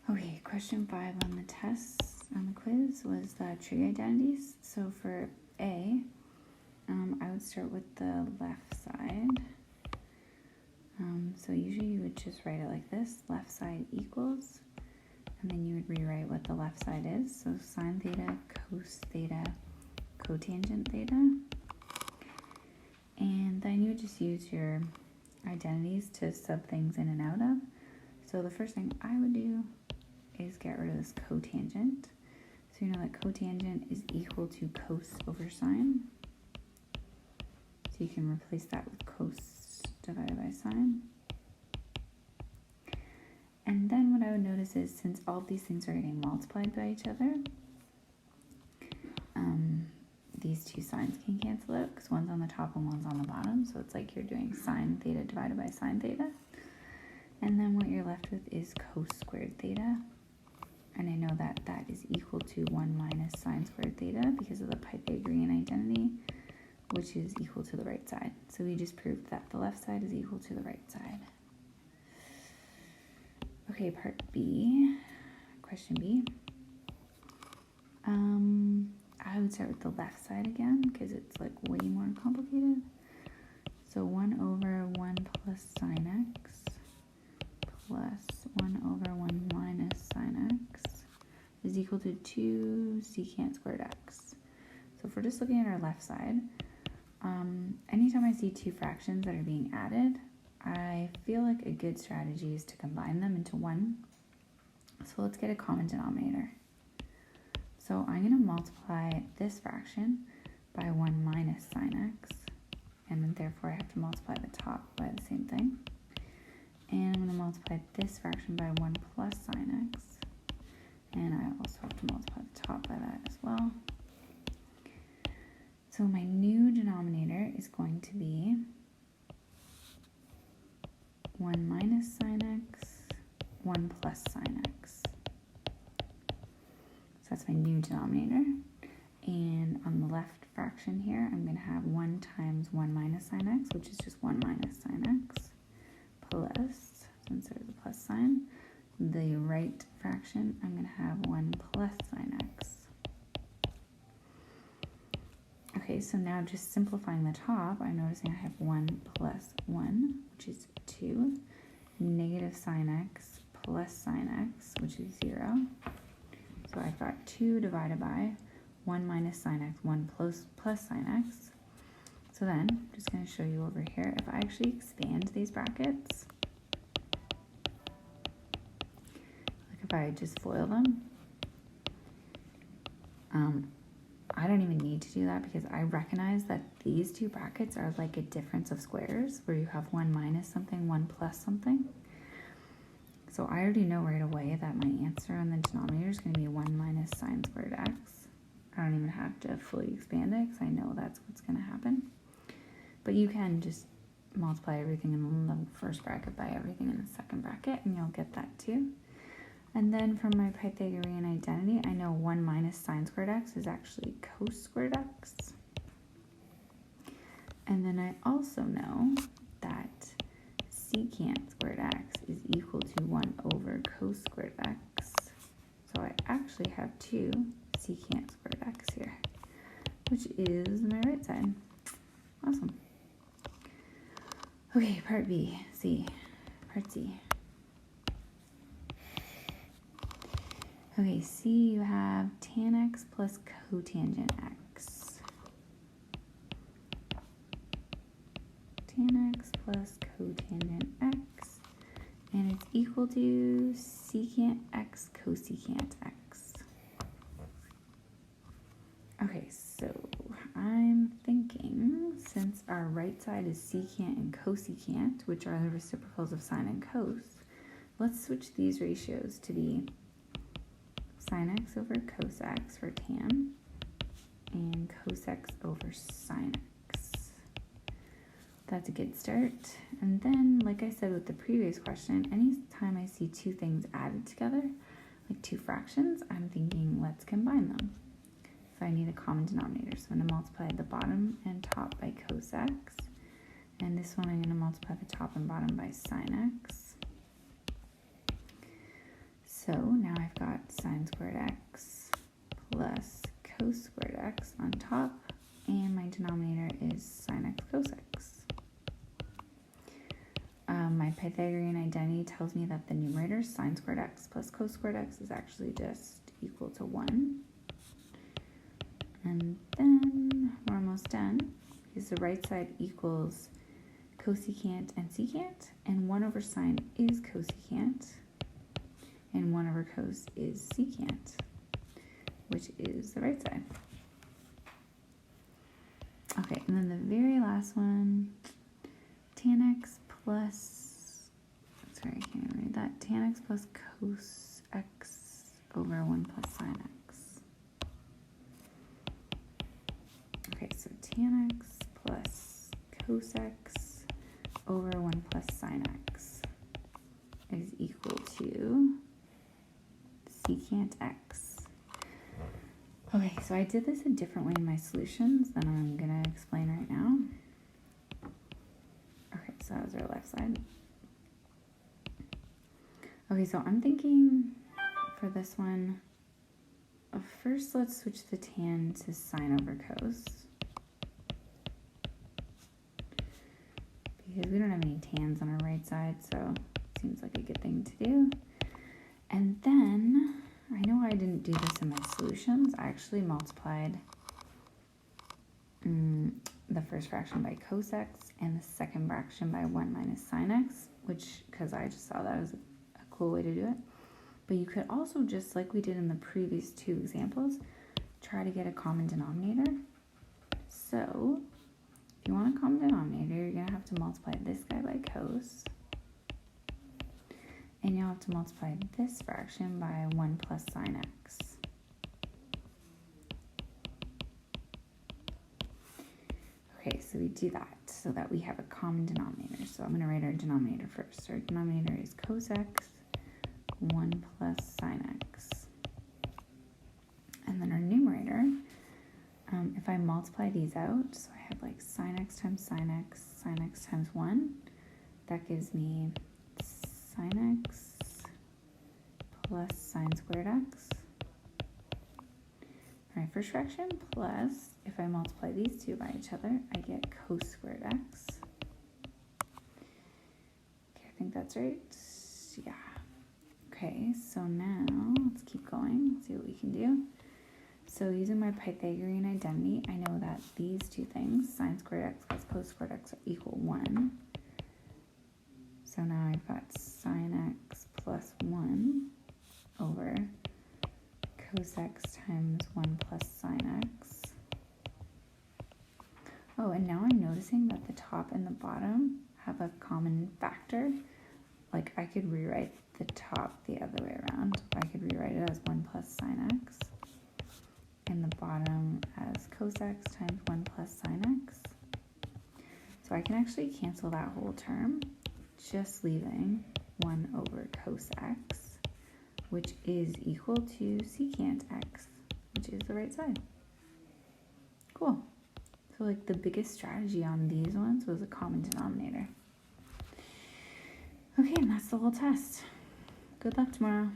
Okay, question 5 on the test, on the quiz, was the trig identities. So for A, I would start with the left side. So usually you would just write it like this, left side equals, and then you would rewrite what the left side is. So sine theta, cos theta, cotangent theta. And then you would just use your identities to sub things in and out of. So the first thing I would do is get rid of this cotangent. So you know that cotangent is equal to cos over sine. So you can replace that with cos divided by sine. And then what I would notice is, since all of these things are getting multiplied by each other, these two signs can cancel out because one's on the top and one's on the bottom. So it's like you're doing sine theta divided by sine theta. And then what you're left with is cos squared theta. And I know that that is equal to 1 minus sine squared theta because of the Pythagorean identity, which is equal to the right side. So we just proved that the left side is equal to the right side. Okay, part B, question B. I would start with the left side again because it's like way more complicated. So 1 over 1 plus sine x plus 1 over 1 minus sine x is equal to 2 secant squared x. So if we're just looking at our left side, anytime I see two fractions that are being added, I feel like a good strategy is to combine them into one. So let's get a common denominator. So I'm going to multiply this fraction by 1 minus sine x, and then therefore I have to multiply the top by the same thing. And I'm going to multiply this fraction by 1 plus sine x, and I also have to multiply the top by that as well. So my new denominator is going to be 1 minus sine x, 1 plus sine x. So that's my new denominator. And on the left fraction here, I'm going to have 1 times 1 minus sine x, which is just 1 minus sine x, plus, since there's a plus sign, the right fraction, I'm going to have 1 plus sine x. Okay, so now just simplifying the top, I'm noticing I have 1 plus 1, which is 2, negative sine x plus sine x, which is 0. So I've got 2 divided by 1 minus sine x, 1 plus sine x. So then, I'm just going to show you over here, if I actually expand these brackets, like if I just FOIL them, I don't even need to do that because I recognize that these two brackets are like a difference of squares where you have 1 minus something, 1 plus something. So I already know right away that my answer on the denominator is going to be 1 minus sine squared x. I don't even have to fully expand it because I know that's what's going to happen. But you can just multiply everything in the first bracket by everything in the second bracket and you'll get that too. And then from my Pythagorean identity, I know 1 minus sine squared x is actually cos squared x. And then I also know that secant squared x is equal to 1 over cos squared x. So I actually have 2 secant squared x here, which is my right side. Awesome. Okay, part B, part C. Okay, C, you have tan x plus cotangent x. Tan x plus cotangent x, and it's equal to secant x cosecant x. Okay, so I'm thinking, since our right side is secant and cosecant, which are the reciprocals of sine and cos, let's switch these ratios to be sine x over cos x for tan, and cos x over sine x. That's a good start. And then, like I said with the previous question, anytime I see two things added together, like two fractions, I'm thinking, let's combine them. So I need a common denominator. So I'm going to multiply the bottom and top by cos x. And this one I'm going to multiply the top and bottom by sine x. So now I've got sine squared x plus cos squared x on top, and my denominator is sine x cos x. My Pythagorean identity tells me that the numerator sine squared x plus cos squared x is actually just equal to 1. And then we're almost done, because the right side equals cosecant and secant, and 1 over sine is cosecant, and 1 over cos is secant, which is the right side. Okay, and then the very last one, tan x plus, sorry, I can't even read that, tan x plus cos x over 1 plus sine x. Okay, so tan x plus cos x over 1 plus sine x is equal to secant x. Okay, so I did this a different way in my solutions than I'm going to explain right now. Okay, so that was our left side. Okay, so I'm thinking for this one, first let's switch the tan to sine over cos, because we don't have any tans on our right side, so it seems like a good thing to do. And then, I know I didn't do this in my solutions, I actually multiplied the first fraction by cos x and the second fraction by 1 minus sine x, which, because I just saw that was a cool way to do it. But you could also, just like we did in the previous two examples, try to get a common denominator. So, if you want a common denominator, you're going to have to multiply this guy by cos, and you'll have to multiply this fraction by 1 plus sine x. Okay, so we do that so that we have a common denominator. So I'm going to write our denominator first. Our denominator is cos x, 1 plus sine x. And then our numerator, if I multiply these out, so I have like sine x times sine x times 1, that gives me sine x plus sine squared x. For my first fraction, plus, if I multiply these two by each other, I get cos squared x. Okay, I think that's right. Yeah. Okay, so now let's keep going, see what we can do. So using my Pythagorean identity, I know that these two things, sine squared x plus cos squared x, are equal 1. So now I've got sine x plus 1 over cos x times 1 plus sine x. Oh, and now I'm noticing that the top and the bottom have a common factor. Like, I could rewrite the top the other way around. I could rewrite it as 1 plus sine x, and the bottom as cos x times 1 plus sine x. So I can actually cancel that whole term, just leaving 1 over cos x, which is equal to secant x, which is the right side. Cool. So like the biggest strategy on these ones was a common denominator. Okay, and that's the whole test. Good luck tomorrow.